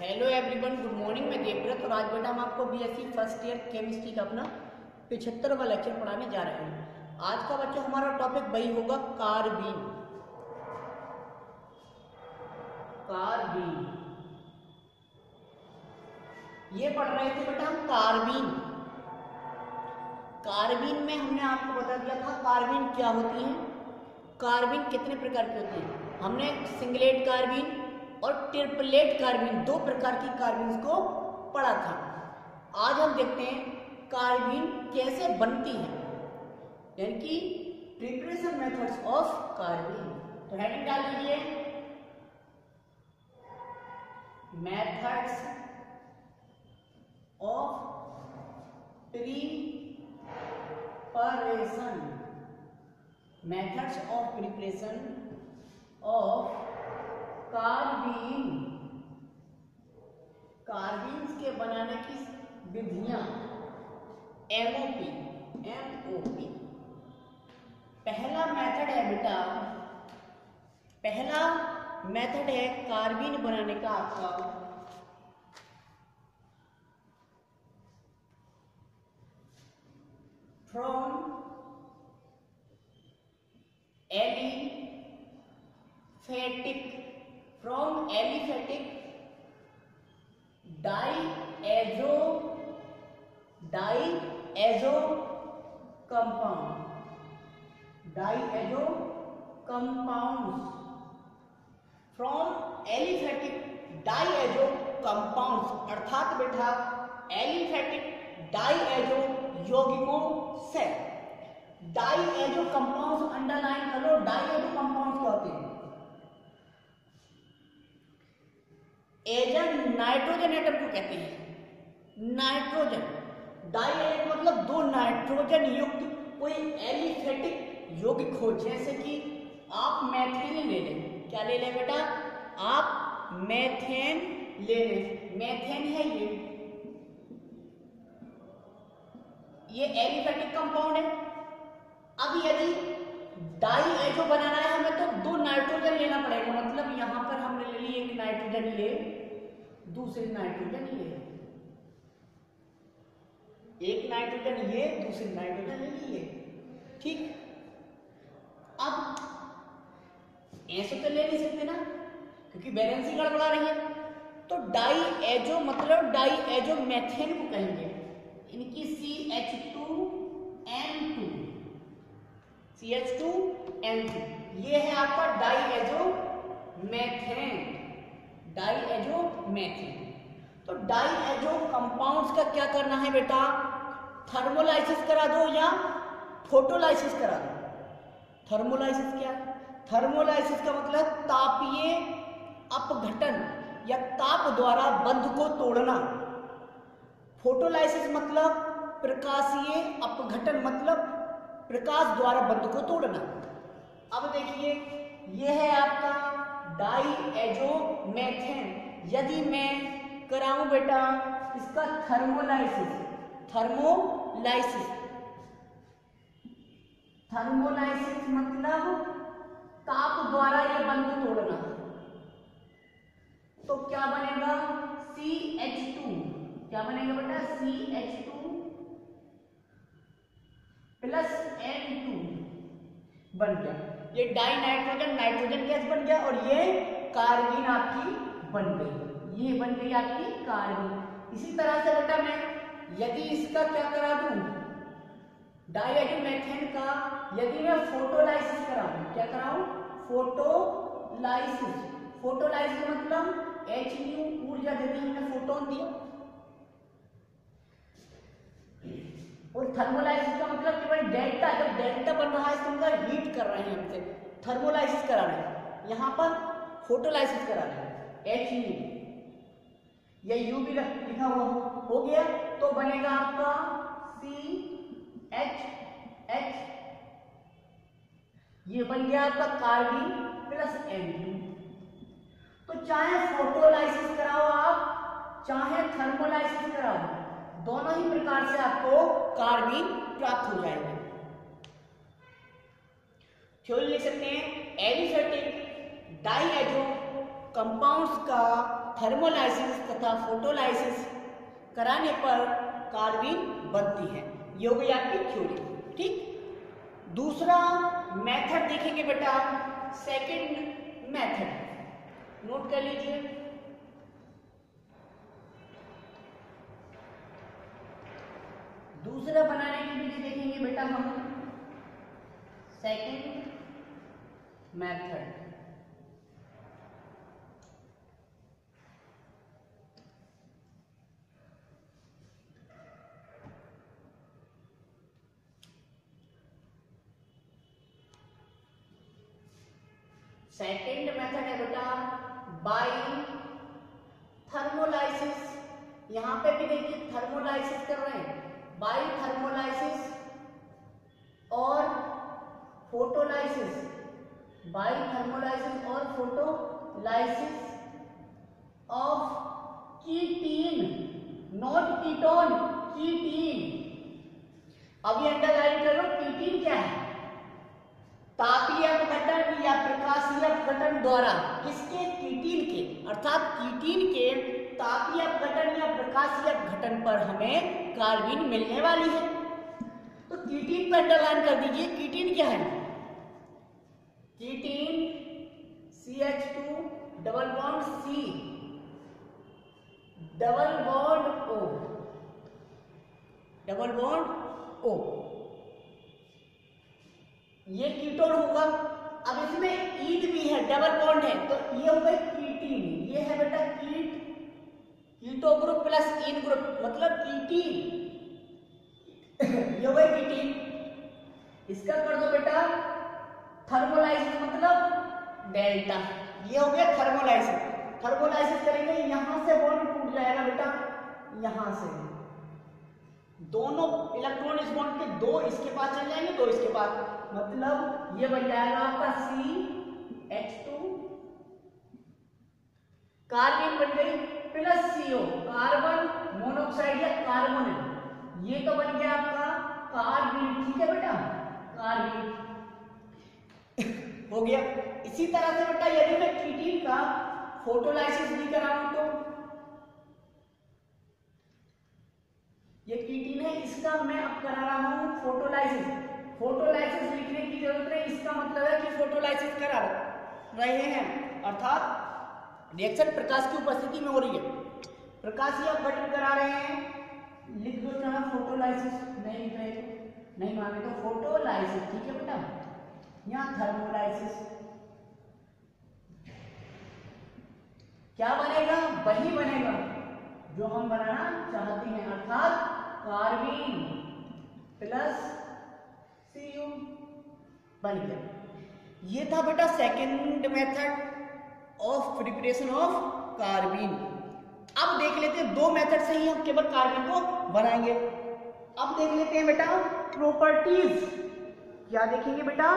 Hello everyone, good morning. मैं देवव्रत और आज बेटा हम आपको बीएससी फर्स्ट ईयर केमिस्ट्री का अपना 75वां लेक्चर पढ़ाने जा रहे हैं। आज का बच्चों हमारा टॉपिक वही होगा कार्बीन। कार्बीन ये पढ़ रहे थे बेटा हम कार्बीन। कार्बीन में हमने आपको बता दिया था कार्बीन क्या होती है, कार्बीन कितने प्रकार की होती है। हमने सिंगलेट कार्बीन और ट्रिपलेट कार्बीन दो प्रकार की कार्बीन को पढ़ा था। आज हम देखते हैं कार्बीन कैसे बनती है, यानी कि प्रिपरेशन मेथड्स ऑफ कार्बीन। तो हेडिंग डाल लीजिए, methods of preparation. Methods of preparation of carbene. Carbenes के बनाने की विधियां एमओपी। पहला मेथड है बेटा, पहला मेथड है कार्बीन बनाने का आपका from aliphatic diazo compounds from aliphatic diazo compounds, अर्थात बेटा एलिफेटिक डाइएजो यौगिकों से। डाइएजो कंपाउंड्स अंडरलाइन कर लो, डाइएजो कंपाउंड्स क्या होते हैं। एजन नाइट्रोजन एटम को कहते हैं। नाइट्रोजन डाइएजो मतलब दो नाइट्रोजन युक्त कोई एलिफेटिक यौगिक हो, जैसे कि आप मेथेन ले लें। क्या ले लें बेटा, आप मेथेन ले लें। मेथेन है ये एलिफेटिक कंपाउंड है। अब यदि डाइएजो बनाना है हमें तो दो नाइट्रोजन लेना पड़ेगा। मतलब यहां पर हमने ले ली एक नाइट्रोजन ले, दूसरी नाइट्रोजन ले, एक नाइट्रोजन ये, दूसरी नाइट्रोजन ले लिए, ठीक। अब ऐसे तो ले नहीं सकते ना, क्योंकि बैलेंसिंग गड़बड़ा रही है। तो डाइएजो मतलब डाइएजो मेथेन को कहेंगे, इनकी CH2N2 ये है आपका डाइएजो मेथेन। तो डाइएजो कंपाउंड्स का क्या करना है बेटा, थर्मोलाइसिस करा दो या फोटोलाइसिस करा दो। थर्मोलाइसिस क्या है, थर्मोलाइसिस का मतलब तापीय अपघटन या ताप द्वारा बंध को तोड़ना। फोटोलाइसिस मतलब प्रकाशीय अपघटन, मतलब प्रकाश द्वारा बंध को तोड़ना। अब देखिए यह है आपका डाइएजो मेथेन। यदि मैं कराऊं बेटा इसका थर्मोलाइसिस मतलब ताप द्वारा यह बंध तोड़ना, तो क्या बनेगा CH2, क्या बनेगा बेटा CH2 प्लस N2 बन गया। ये डाई नाइट्रोजन गैस बन गया और ये कार्बीन आपकी बन गई, ये बन गई आपकी कार्बीन। इसी तरह से बेटा मैं यदि इसका क्या करा दूं, डाइएजो मेथेन का यदि मैं फोटोलाइसिस कराऊं, क्या कराऊं फोटोलाइसिस मतलब H ऊर्जा देती हमने, फोटोन दिया। और थर्मोलाइसिस का मतलब केवल डेल्टा, जब डेल्टा बन रहा है इसका मतलब हीट कर रहे हैं हमसे, थर्मोलाइसिस करा रहे हैं। यहां पर फोटोलाइसिस करा रहे हैं, He या U भी लिखा हुआ हो गया, तो बनेगा आपका CH, ये बन गया आपका कार्बीन प्लस N2। तो चाहे फोटोलाइसिस कराओ आप, चाहे थर्मोलाइसिस कराओ, दोनों ही प्रकार से आपको कार्बीन प्राप्त हो जाएगा। थ्योरी लिख सकते हैं, एलिफेटिक डाइएजो कंपाउंड्स का थर्मोलाइसिस तथा फोटोलाइसिस कराने पर कार्बीन बनती है। ये हो गई आपकी थ्योरी। ठीक, दूसरा मेथड देखेंगे बेटा, सेकंड मेथड नोट कर लीजिए। दूसरा बनाने की विधि देखेंगे बेटा हम, सेकंड मेथड। सेकंड मेथड है बेटा बाय थर्मोलाइसिस। यहां पे भी देखिए थर्मोलाइसिस कर रहे हैं, बाय थर्मोलाइसिस और फोटोलाइसिस, बाय थर्मोलाइसिस और फोटोलाइसिस ऑफ कीटीन, नॉट कीटोन, कीटीन। अभी अंडरलाइन करो, कीटीन क्या है? तापीय अपघटन या प्रकाशीय अपघटन द्वारा किसके? कीटीन के, अर्थात कीटीन के तापीय अपघटन या प्रकाशीय अपघटन पर हमें कार्बीन मिलने वाली है। तो कीटीन पर अंडरलाइन कर दीजिए। कीटीन क्या है? कीटीन CH2 double bond C double bond O, double bond O, ये कीटोन होगा। अब इसमें ईद भी है, डबल बॉन्ड है, तो ये हो गई कीटीन। ये है बेटा कीटो ग्रुप प्लस इन ग्रुप, मतलब कीटीन। ये हो गई कीटीन। इसका कर दो बेटा थर्मोलाइसिस, मतलब डेल्टा। ये हो गया थर्मोलाइसिस। थर्मोलाइसिस करेंगे, यहां से बॉन्ड टूट जाएगा बेटा, यहां से दोनों इलेक्ट्रॉन इस बॉन्ड के दो इसके पास चल जाएंगे, दो इसके पास, मतलब ये बन जाएगा आपका CH2, कार्बन बन गई प्लस CO, कार्बन मोनोऑक्साइड या कार्बोनिल, ये तो बन गया आपका कार्बन। ठीक है बेटा, कार्बन हो गया। इसी तरह से बेटा यदि मैं कीटीन का फोटोलाइसिस भी कराऊं तो ये कीटीन है, इसका मैं अब करा रहा हूं फोटोलाइसिस। फोटोलाइसिस लिखने की जरूरत नहीं, इसका मतलब है कि फोटोलाइसिस करा रहे हैं, अर्थात रिएक्शन प्रकाश की उपस्थिति में हो रही है, प्रकाशीय अपघटन करा रहे हैं। लिख दो जहां फोटोलाइसिस, नहीं लिख रहे तो नहीं माने तो फोटोलाइसिस। ठीक है बेटा, यहां थर्मोलाइसिस। क्या बनेगा? वही बनेगा जो हम बनाना चाहते हैं, अर्थात कार्बन प्लस Cu बन गया। ये था बेटा second method of preparation of carbon. अब देख लेते हैं, दो मेथड से ही हम केवल कार्बन को बनाएंगे। अब देख लेते हैं बेटा प्रॉपर्टीज। क्या देखेंगे बेटा?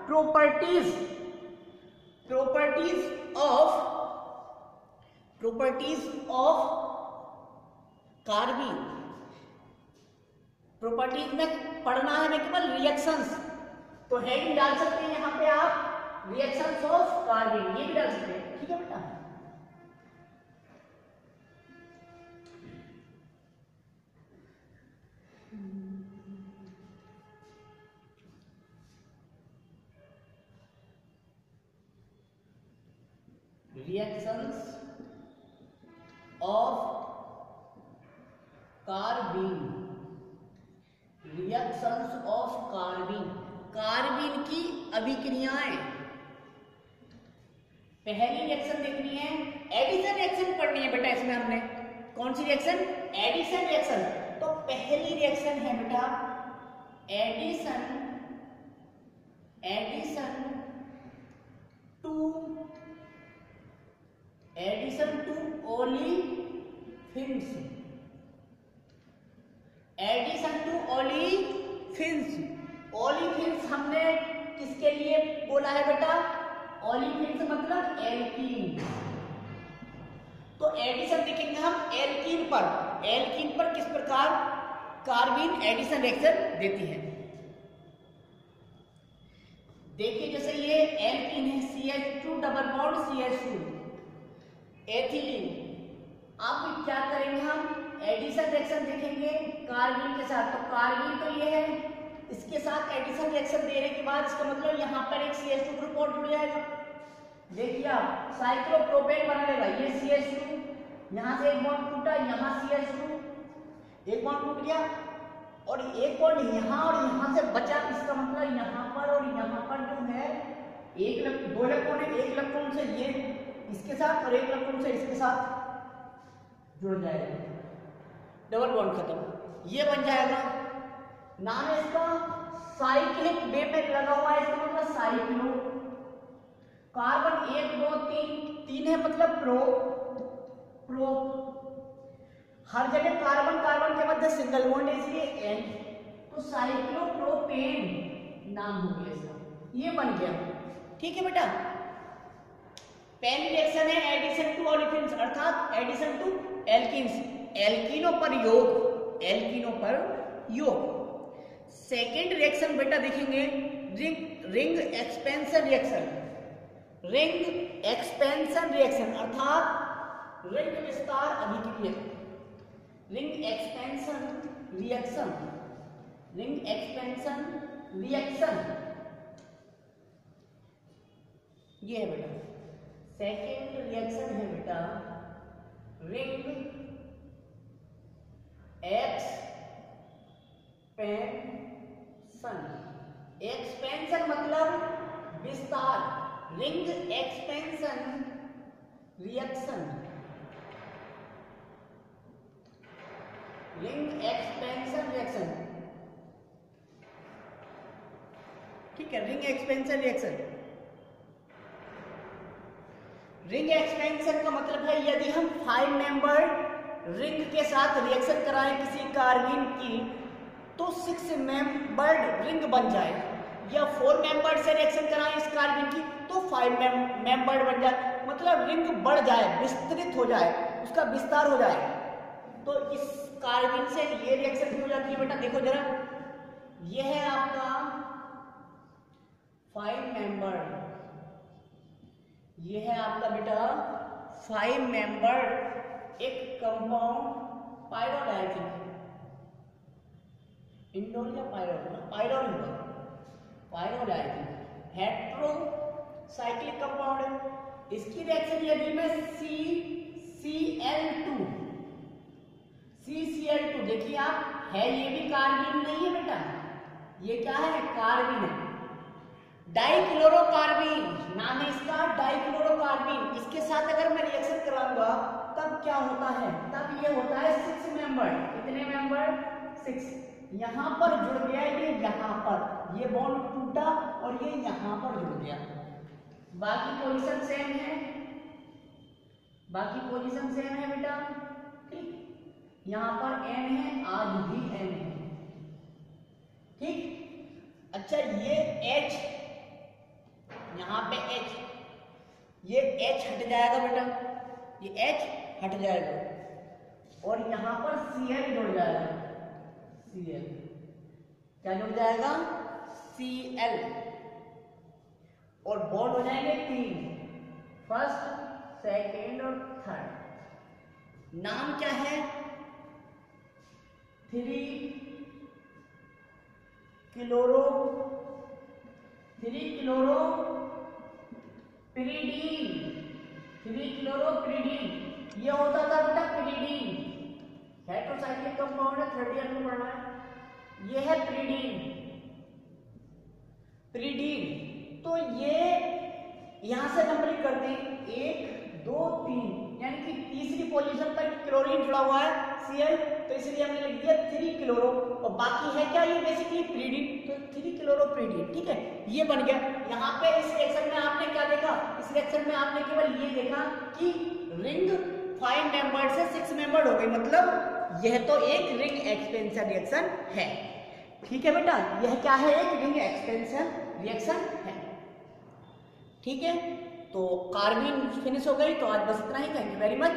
Properties, properties of carbon. Properties में पढ़ना है हमें केवल रिएक्शंस, तो हेडिंग डाल सकते हैं यहां पे आप रिएक्शंस ऑफ कार्बन, ये भी डाल सकते हैं। ठीक है बेटा, reactions of carbon, reactions of carbon, carbon की अभिक्रियाएं। पहली रिएक्शन देखनी है, एडिशन रिएक्शन पढ़नी है बेटा। इसमें हमने कौन सी रिएक्शन? Addition reaction. तो पहली रिएक्शन है बेटा addition, addition to olefins, addition to olefins. Olefins हमने किसके लिए बोला है बेटा? ओलिफिन्स मतलब एल्कीन। तो एडिशन देखेंगे हम एल्कीन पर, एल्कीन पर किस प्रकार कार्बन एडिशन रिएक्शन देती है। देखिए जैसे ये एल्कीन है CH2 double bond CH2, ethylene. अब क्या करेंगे हम, एडिशन रिएक्शन देखेंगे कार्बन के साथ। तो कार्बन तो ये है, इसके साथ एडिशन रिएक्शन देने के बाद इसका मतलब यहाँ पर एक CH2 ग्रुप और जुड़ जाएगा। देखिए आप साइक्लोप्रोपेन बना लेगा, ये CH2, यहाँ से एक बॉन्ड टूटा, यहाँ CH2, एक बॉन्ड टूट गया और एक बॉन्ड यहाँ और यहाँ से बचा। इसका मतलब यहाँ पर और यहाँ पर जो है दो इलेक्ट्रॉन है, एक इलेक्ट्रॉन से ये इसके साथ और एक इलेक्ट्रॉन से इसके साथ जुड़ जाएगा, डबल बॉन्ड खत्म, ये बन जाएगा। नाम है इसका साइक्लिक वे में लगा हुआ है, इसका मतलब साइक्लो। कार्बन 1 2 3 है मतलब प्रो। हर जगह कार्बन कार्बन के मध्य सिंगल बॉन्ड है इसलिए N, तो साइक्लोप्रोपेन नाम हो गया इसका, ये बन गया। ठीक है बेटा, पहली रिएक्शन है एडिशन टू ऑलिफिन्स अर्थात एडिशन टू एल्कीन्स, एल्कीनों पर योग, एल्कीनों पर योग। सेकेंड रिएक्शन बेटा देखेंगे ring expansion reaction, ring expansion reaction अर्थात रिंग विस्तार अभिक्रिया, ring expansion reaction, ring expansion reaction, ये है बेटा। सेकेंड रिएक्शन है बेटा रिंग एक्सपेंशन। एक्सपेंशन मतलब विस्तार, ring expansion reaction, ring expansion reaction. ठीक है, ring expansion reaction. Ring expansion का मतलब है यदि हम 5 मेंबर रिंग के साथ रिएक्शन कराएं किसी कार्बन की तो 6 मेंबर्ड रिंग बन जाए, या 4 मेंबर से रिएक्शन कराएं इस कार्बन की तो 5 मेंबर्ड बन जाए, मतलब रिंग बढ़ जाए, विस्तृत हो जाए, उसका विस्तार हो जाए। तो इस कार्बन से ये रिएक्शन हो जाती है बेटा, देखो जरा, ये है आपका 5 मेंबर, ये है आपका बेटा 5 मेंबर एक कंपाउंड पायरोल है, इंडोल या पायरोल, पायरोल होगा, पायरोल है, हेट्रोसाइक्लिक कंपाउंड है। इसकी रिएक्शन यदि मैं CCl2 देखिए आप, है ये भी कार्बन नहीं है बेटा, ये क्या है, कार्बन है, डाइक्लोरोकार्बिन नाम है इसका, डाइक्लोरोकार्बिन। इसके साथ अगर मैं रिएक्शन कराऊंगा तब क्या होता है, तब ये होता है 6 मेंबर। कितने मेंबर, 6। यहां पर जुड़ गया ये, यहां पर ये बॉन्ड टूटा और ये यहां पर जुड़ गया, बाकी पोजीशन सेम है, बाकी पोजीशन सेम है बेटा। ठीक, यहां पर N है, आज भी N है। ठीक, अच्छा ये H, यहां पे H, ये H हट जाएगा बेटा, ये H हट जाएगा और यहां पर Cl जुड़ जाएगा, Cl क्या जुड़ जाएगा, Cl, और बॉन्ड हो जाएंगे 3, फर्स्ट, सेकेंड और थर्ड। नाम क्या है, 3 क्लोरो पिरीडीन, ये होता था बेटा पिरीडीन, हेट्रोसाइक्लिक कंपाउंड है, 3rd ईयर में पढ़ना है, ये है पिरीडीन। तो ये यहां से नंबरिंग करते हैं 1 2 3, यानी कि तीसरी पोजीशन पर क्लोरीन जुड़ा हुआ है Cl, तो इसलिए हमने लिख दिया 3 क्लोरो, और बाकी है क्या, ये बेसिकली पिरीडीन, तो 3 क्लोरोपिरीडीन। ठीक है, ये बन गया। यहाँ पे इस रिएक्शन में आपने क्या देखा, इस रिएक्शन में आपने केवल ये देखा कि रिंग 5 मेंबर से 6 मेंबर हो गई, मतलब यह तो एक रिंग एक्सपेंशन रिएक्शन है। ठीक है बेटा, यह क्या है, एक रिंग एक्सपेंशन रिएक्शन है। ठीक है, तो कार्बन फिनिश हो गई, तो आज बस इतना ही। Thank you very much.